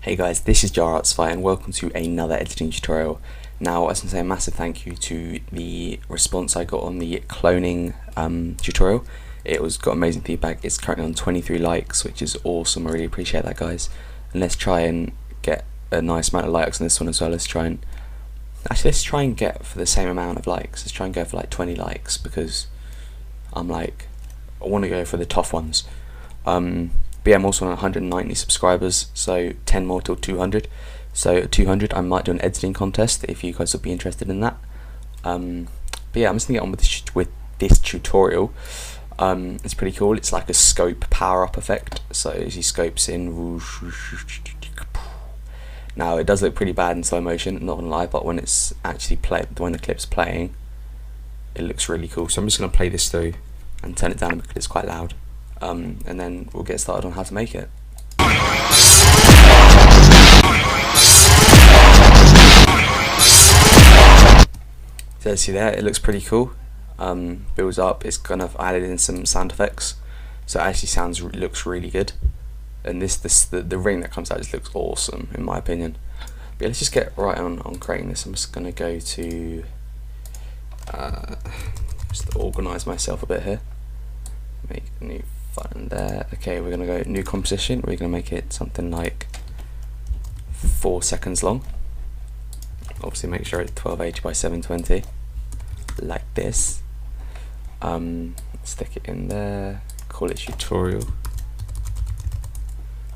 Hey guys, this is Artsify and welcome to another editing tutorial. Now, I just want to say a massive thank you to the response I got on the cloning tutorial. It was got amazing feedback. It's currently on 23 likes, which is awesome. I really appreciate that, guys. And let's try and get a nice amount of likes on this one as well. Let's try and get for the same amount of likes. Let's try and go for like 20 likes because I want to go for the tough ones. But yeah, I'm also on 190 subscribers, so 10 more till 200. So at 200 I might do an editing contest if you guys would be interested in that. But yeah, I'm just gonna get on with this tutorial. It's pretty cool. It's like a scope power up effect. So as he scopes in, now it does look pretty bad in slow motion, not gonna lie, but when it's actually when the clip's playing, it looks really cool. So I'm just gonna play this through and turn it down because it's quite loud. And then we'll get started on how to make it. So see there, it looks pretty cool. Builds up. It's kind of added in some sound effects, so it actually looks really good. And the ring that comes out just looks awesome in my opinion. But yeah, let's just get right on creating this. I'm just gonna go to just organise myself a bit here. Make a new button there. Okay, we're gonna go new composition. We're gonna make it something like 4 seconds long. Obviously make sure it's 1280 by 720 like this. Stick it in there, call it tutorial.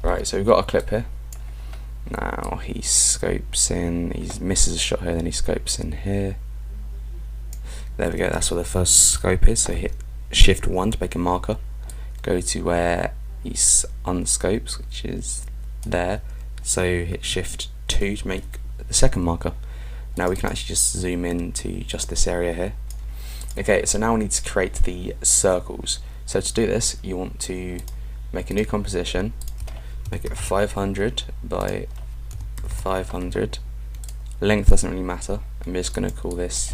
Right, so we've got a clip here. Now he scopes in, he misses a shot here, then he scopes in here. There we go, that's where the first scope is. So hit shift 1 to make a marker. Go to where he unscopes, which is there. So hit shift 2 to make the second marker. Now we can actually just zoom in to just this area here. Okay, so now we need to create the circles. So to do this, you want to make a new composition, make it 500 by 500. Length doesn't really matter. I'm just going to call this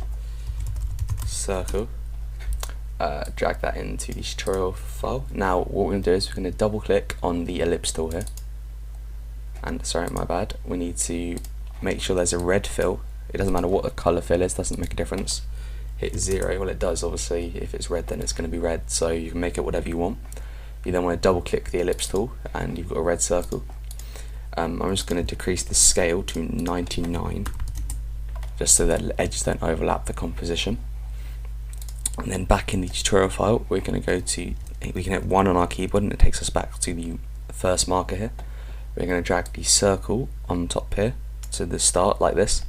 circle. Drag that into the tutorial file. Now what we're going to do is we're going to double click on the ellipse tool here, and sorry, my bad, we need to make sure there's a red fill. It doesn't matter what the colour fill is, doesn't make a difference. Hit 0, well it does obviously, if it's red then it's going to be red, so you can make it whatever you want. You then want to double click the ellipse tool and you've got a red circle. I'm just going to decrease the scale to 99 just so that the edges don't overlap the composition. And then back in the tutorial file, we're going to go to, we can hit 1 on our keyboard and it takes us back to the first marker here. We're going to drag the circle on top here to the start like this.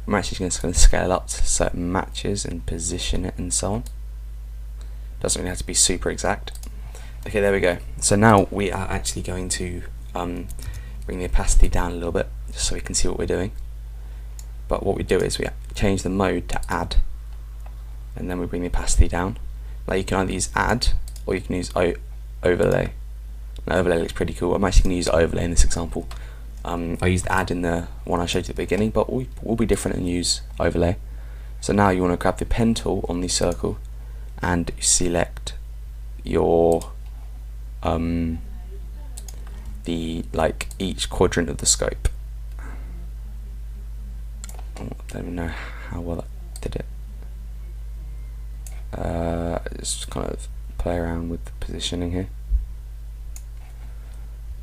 I'm actually just going to scale up so it matches and position it and so on. Doesn't really have to be super exact. Okay, there we go. So now we are actually going to bring the opacity down a little bit just so we can see what we're doing. But what we do is we change the mode to add, and then we bring the opacity down. Now you can either use add or you can use overlay. Now overlay looks pretty cool. I'm actually going to use overlay in this example. I used add in the one I showed you at the beginning, but we'll be different and use overlay. So now you want to grab the pen tool on the circle and select your each quadrant of the scope. I don't even know how well that did it. Just kind of play around with the positioning here,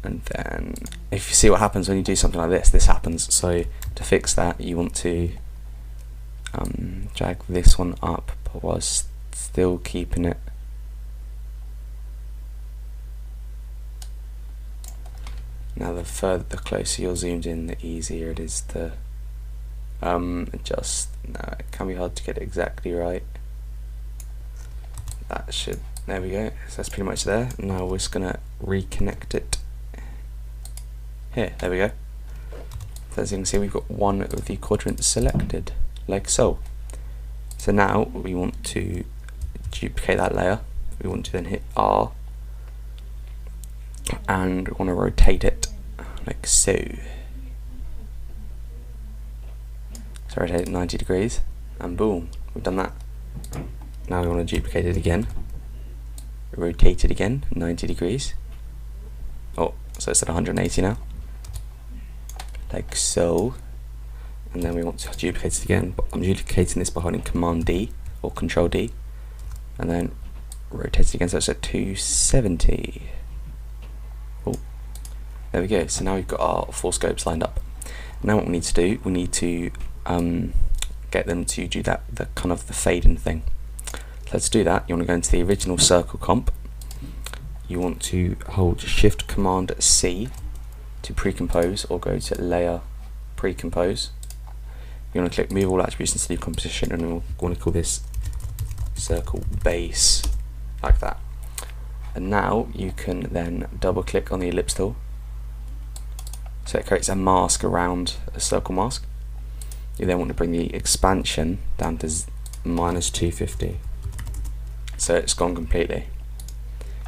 and then if you see what happens when you do something like this happens. So to fix that, you want to drag this one up but while still keeping it now. The closer you're zoomed in, the easier it is to adjust. No, it can be hard to get it exactly right. That should, there we go, so that's pretty much there. Now we're just going to reconnect it here, there we go. So as you can see, we've got one of the quadrants selected, like so. So now we want to duplicate that layer. We want to then hit R and we want to rotate it like so. So rotate it 90 degrees and boom, we've done that. Now we want to duplicate it again, rotate it again 90 degrees. Oh, so it's at 180 now. like so, and then we want to duplicate it again, but I'm duplicating this by holding Command D or Control D, and then rotate it again so it's at 270. Oh, there we go. So now we've got our 4 scopes lined up. Now what we need to do, we need to get them to do that, the kind of the fade-in thing. So let's do that. You want to go into the original circle comp. You want to hold Shift Command C to pre-compose, or go to Layer, Pre-compose. You want to click Move All Attributes and Sleeve Composition, and we'll want to call this Circle Base, like that. And now you can then double click on the ellipse tool, so it creates a mask around a circle mask. You then want to bring the expansion down to -250, so it's gone completely.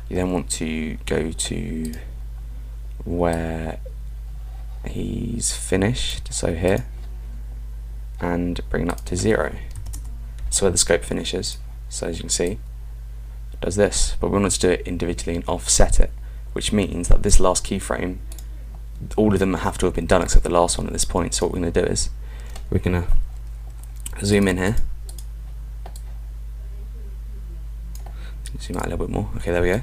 You then want to go to where he's finished, so here, and bring it up to 0, so where the scope finishes. So as you can see, it does this, but we want to do it individually and offset it, which means that this last keyframe, all of them have to have been done except the last one at this point. So what we're going to do is we're going to zoom in here, zoom out a little bit more. Okay, there we go.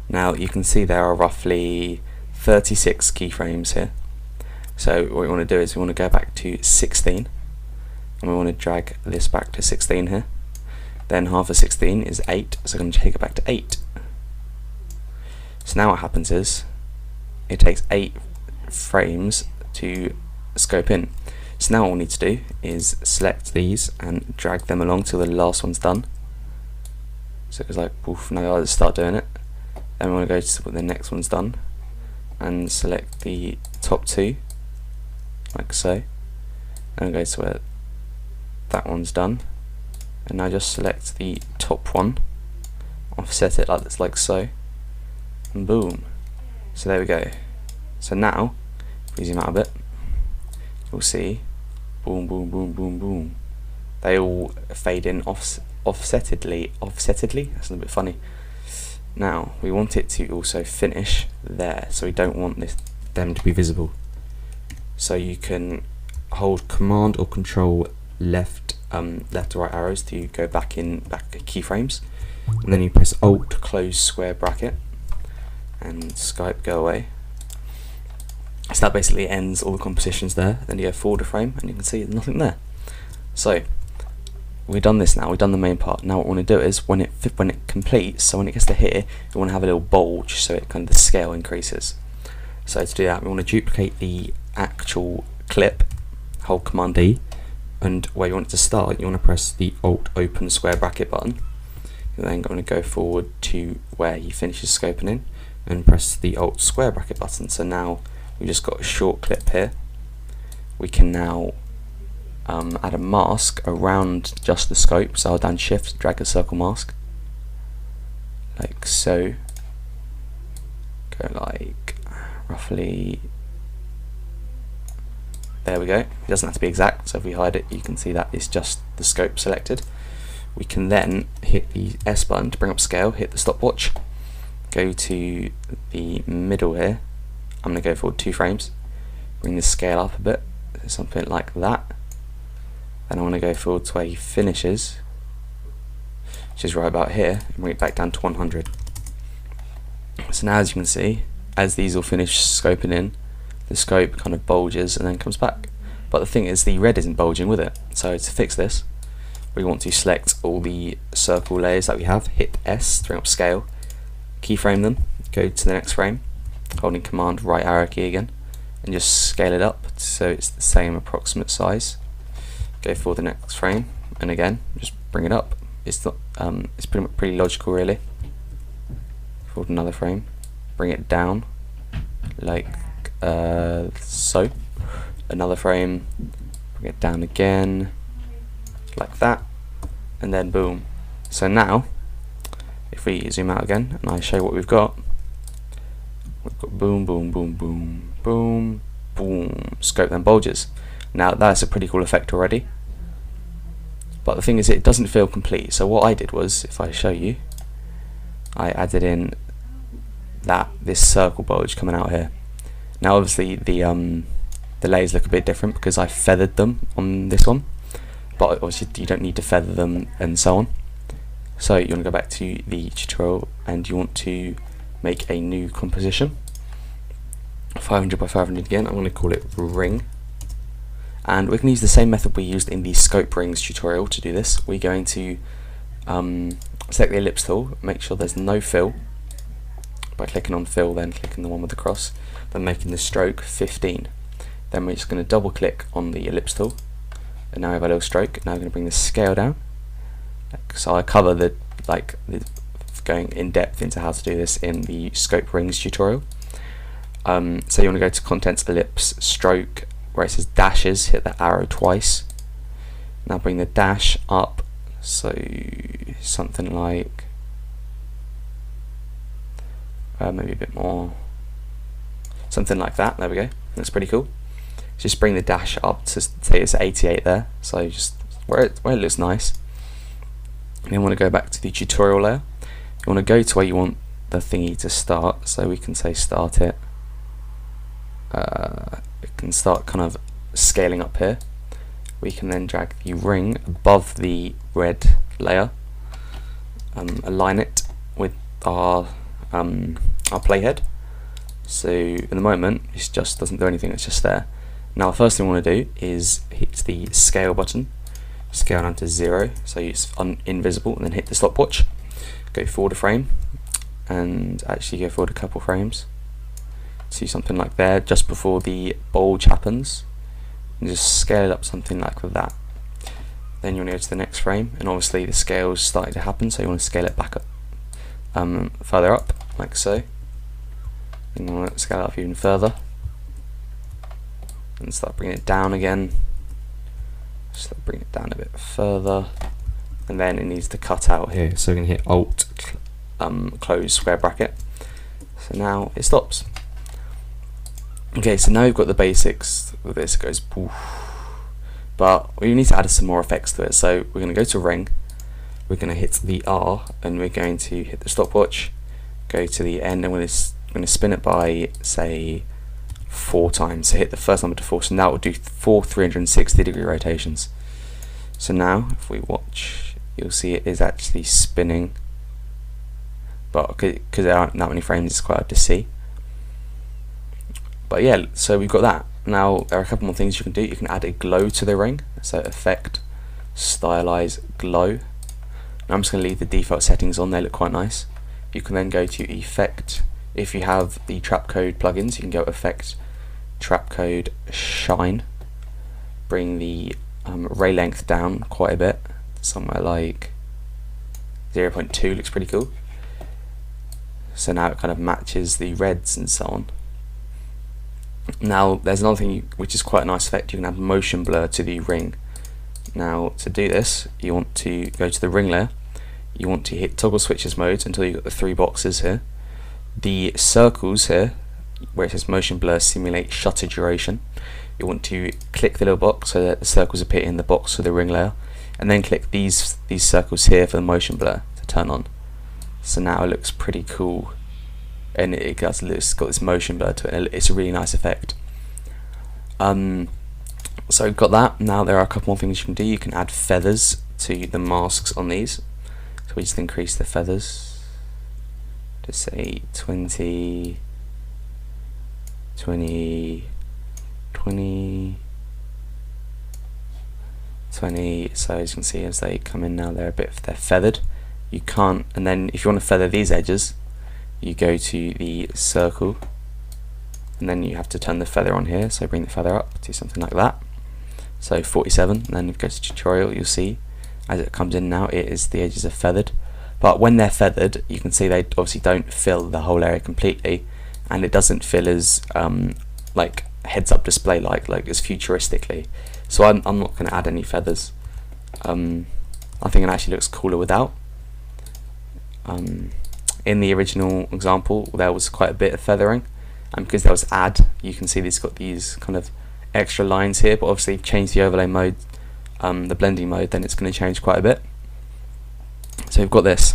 Now you can see there are roughly 36 keyframes here. So what we want to do is we want to go back to 16, and we want to drag this back to 16 here. Then half of 16 is 8, so I'm going to take it back to 8. So now what happens is it takes 8 frames to scope in. So now what we need to do is select these and drag them along till the last one's done. So it goes like poof, now I'll start doing it. Then we want to go to when the next one's done and select the top 2, like so, and go to where that one's done, and now just select the top one, offset it like this, like so, and boom. So there we go. So now if we zoom out a bit, you'll see boom, boom, boom, boom, boom. They all fade in offsetedly. That's a little bit funny. Now we want it to also finish there, so we don't want them to be visible. So you can hold Command or Control left to right arrows to go back keyframes, and then you press Alt to close square bracket, and Skype go away. So that basically ends all the compositions there. Then you go forward a frame, and you can see there's nothing there. So we've done this now. We've done the main part. Now what we want to do is when it completes, so when it gets to here, we want to have a little bulge, so it kind of the scale increases. So to do that, we want to duplicate the actual clip, hold Command D, and where you want it to start, you want to press the Alt open square bracket button. You're then going to go forward to where he finishes scoping in, and press the Alt square bracket button. So now we've just got a short clip here. We can now add a mask around just the scope, so I'll down Shift, drag a circle mask, like so, go like roughly, there we go. It doesn't have to be exact, so if we hide it, you can see that it's just the scope selected. We can then hit the S button to bring up scale, hit the stopwatch, go to the middle here, I'm going to go forward 2 frames, bring the scale up a bit, something like that. Then I want to go forward to where he finishes, which is right about here, and bring it back down to 100. So now as you can see, as these all finish scoping in, the scope kind of bulges and then comes back. But the thing is, the red isn't bulging with it. So to fix this, we want to select all the circle layers that we have, hit S to bring up scale, keyframe them, go to the next frame, holding Command right arrow key again, and just scale it up so it's the same approximate size. Go for the next frame, and again just bring it up. It's not it's pretty logical really. Forward another frame, bring it down like so. Another frame, bring it down again like that, and then boom. So now if we zoom out again and I show you what we've got boom, boom, boom, boom, boom, boom, scope then bulges. Now that's a pretty cool effect already, but the thing is it doesn't feel complete. So what I did was, if I show you, I added in this circle bulge coming out here. Now obviously the the layers look a bit different because I feathered them on this one, but obviously you don't need to feather them and so on. So you want to go back to the tutorial and you want to make a new composition, 500 by 500 again. I'm going to call it ring, and we can use the same method we used in the scope rings tutorial to do this. We're going to select the ellipse tool, make sure there's no fill by clicking on fill, then clicking the one with the cross, then making the stroke 15. Then we're just going to double click on the ellipse tool, and now we have a little stroke. Now we're going to bring the scale down. So I cover the going in depth into how to do this in the scope rings tutorial. So you want to go to contents, ellipse, stroke, where it says dashes, hit the arrow twice. Now bring the dash up, so something like maybe a bit more, something like that. There we go. That's pretty cool. Just bring the dash up to say it's 88 there, so just where it looks nice. And then want to go back to the tutorial layer. You want to go to where you want the thingy to start, so we can say start it. It can start kind of scaling up here. We can then drag the ring above the red layer, align it with our playhead. So in the moment it just doesn't do anything, it's just there. Now the first thing we want to do is hit the scale button, scale down to 0 so it's invisible, and then hit the stopwatch, go forward a frame, and actually go forward a couple frames to something like there just before the bulge happens, and just scale it up something like with that. Then you want to go to the next frame, and obviously the scale's starting to happen, so you want to scale it back up, further up like so. And you want to scale it up even further and start bringing it down again. Just bring it down a bit further, and then it needs to cut out here, so we're going to hit Alt close square bracket. So now it stops. Okay, so now we've got the basics of this. It goes poof, but we need to add some more effects to it. So we're going to go to ring, we're going to hit the R, and we're going to hit the stopwatch, go to the end, and we're going to spin it by say 4 times. So hit the first number to 4, so now it will do 4 360-degree rotations. So now if we watch, you'll see it is actually spinning, but because there aren't that many frames, it's quite hard to see. But yeah, so we've got that. Now there are a couple more things you can do. You can add a glow to the ring, so effect, stylize, glow. Now I'm just going to leave the default settings on, they look quite nice. You can then go to effect. If you have the trapcode plugins, you can go effect, trapcode, shine. Bring the ray length down quite a bit, somewhere like 0.2, looks pretty cool. So now it kind of matches the reds and so on. Now there's another thing which is quite a nice effect. You can add motion blur to the ring. Now to do this, you want to go to the ring layer. You want to hit toggle switches modes until you've got the 3 boxes here. The circles here, where it says motion blur simulate shutter duration, you want to click the little box so that the circles appear in the box for the ring layer, and then click these circles here for the motion blur to turn on. So now it looks pretty cool, and it's got this motion blur to it, and it's a really nice effect. So we've got that. Now there are a couple more things you can do. You can add feathers to the masks on these, so we just increase the feathers to say 20, 20, 20, 20. So as you can see, as they come in now, they're feathered. You can't, and then if you want to feather these edges, you go to the circle, and then you have to turn the feather on here. So bring the feather up to something like that. So 47, and then if you go to tutorial, you'll see as it comes in now, it is the edges are feathered. But when they're feathered, you can see they obviously don't fill the whole area completely, and it doesn't fill as like heads-up display like as futuristically. So I'm not going to add any feathers. I think it actually looks cooler without. In the original example, there was quite a bit of feathering, and because there was add, you can see it's got these kind of extra lines here. But obviously, if you change the overlay mode, the blending mode, then it's going to change quite a bit. So we've got this.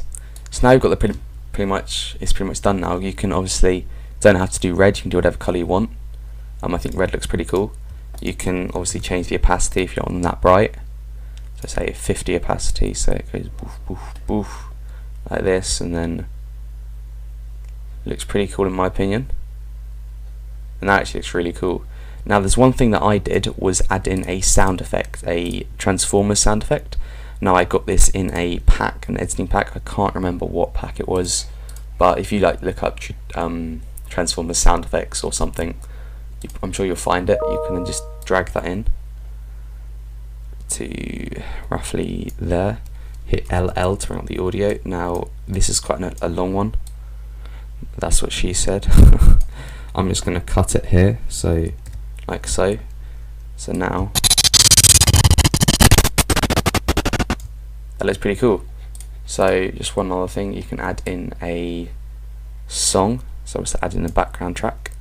So now we've got the pretty much done now. You can obviously don't have to do red. You can do whatever color you want. I think red looks pretty cool. you can obviously change the opacity if you don't want them that bright. So say 50 opacity, so it goes boof, boof, boof, like this, and then it looks pretty cool in my opinion. And that actually looks really cool. Now there's one thing that I did was add in a sound effect, a Transformers sound effect. Now I got this in a pack, an editing pack. I can't remember what pack it was, but if you like look up Transformers sound effects or something, I'm sure you'll find it. You can then just drag that in to roughly there. Hit LL to bring up the audio. Now this is quite a long one. That's what she said. I'm just going to cut it here, so like so. So now that looks pretty cool. So just one other thing, you can add in a song. So I'm just add in a background track.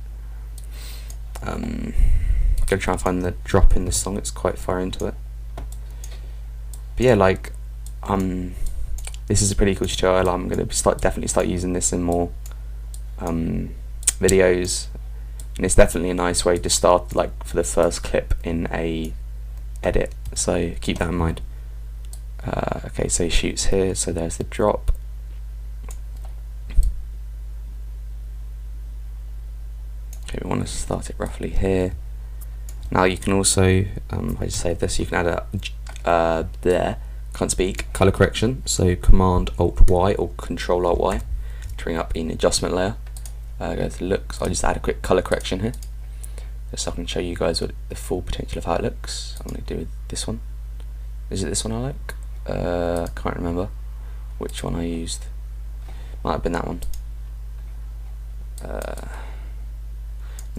Gonna try and find the drop in the song. It's quite far into it. But yeah, like this is a pretty cool tutorial. I'm gonna definitely start using this in more videos, and it's definitely a nice way to start, like for the first clip in a edit. So keep that in mind. Okay, so he shoots here. So there's the drop. Okay, we want to start it roughly here. Now you can also, I just saved this. You can add a can't speak, color correction. So Command Alt Y or Control Alt Y to bring up in adjustment layer. Go to looks. I'll just add a quick color correction here, just so I can show you guys what the full potential of how it looks. I'm going to do with this one. Is it this one I like? Can't remember which one I used. Might have been that one.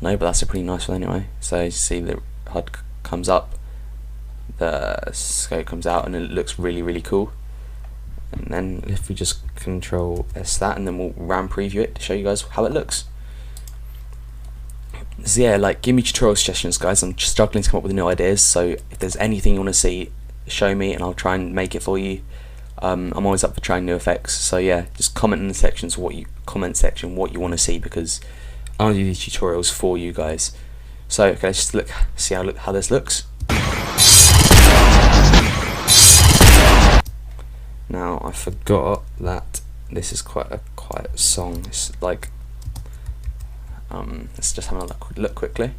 No, but that's a pretty nice one anyway. So you see the HUD comes up, the scope comes out, and it looks really, really cool. And then if we just Control S that, and then we'll RAM preview it to show you guys how it looks. So yeah, like, give me tutorial suggestions, guys. I'm struggling to come up with new ideas, so if there's anything you want to see, show me and I'll try and make it for you. I'm always up for trying new effects, so yeah, just comment in the sections what you want to see, because I want to do these tutorials for you guys. So okay, let's just see how this looks. Now I forgot that this is quite a quiet song. It's like let's just have a look quickly.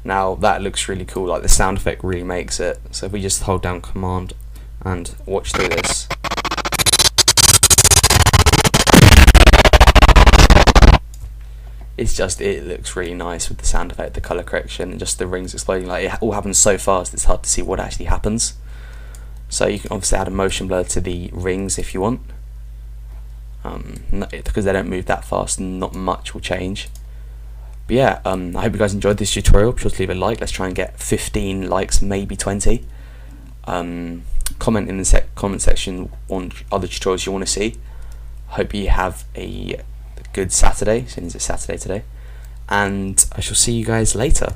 Now that looks really cool, like the sound effect really makes it. So if we just hold down Command and watch through this. It looks really nice with the sound effect, the color correction, and just the rings exploding. Like, it all happens so fast, it's hard to see what actually happens. So you can obviously add a motion blur to the rings if you want. Because they don't move that fast, not much will change. But yeah, I hope you guys enjoyed this tutorial. Be sure to leave a like. Let's try and get 15 likes, maybe 20. Comment in the comment section on other tutorials you want to see. Hope you have a good Saturday, since it's Saturday today, and I shall see you guys later.